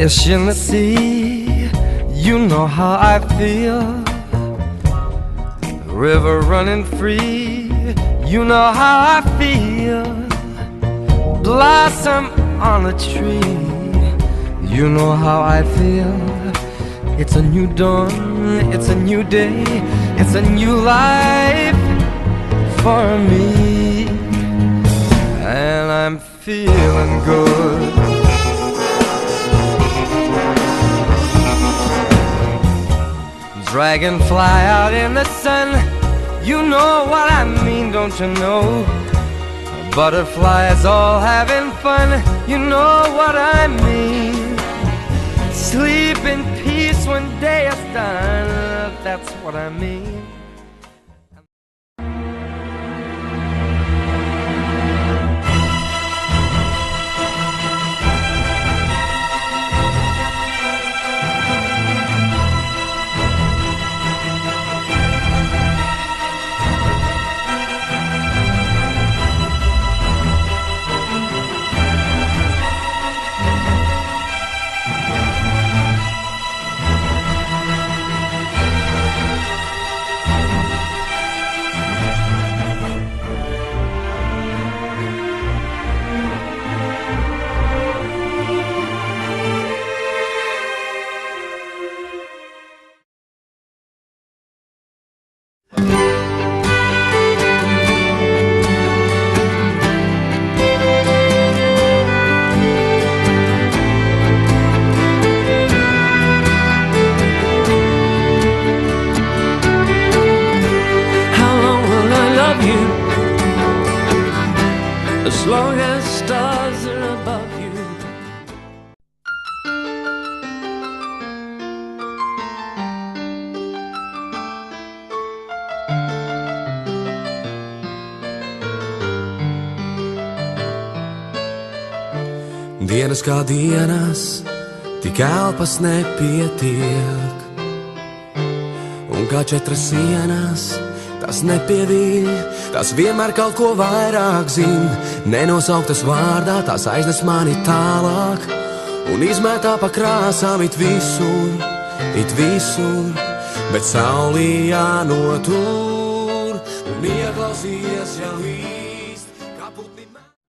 fish in the sea, you know how I feel. River running free, you know how I feel. Blossom on a tree, you know how I feel. It's a new dawn, it's a new day, it's a new life for me, and I'm feeling good. Dragonfly out in the sun, you know what I mean, don't you know? Butterflies all having fun, you know what I mean. Sleep in peace when day is done, that's what I mean. As long as stars are above you. Dienas kā dienas, tik elpas nepietiek, un kā 4 sienas, tas nepievīļ, tas vienmēr kaut ko vairāk zin. Nenosauktas vārdā, tās aiznes mani tālāk, un izmētā pa krāsām it visur, bet saulī jānotur, un ieklausies jau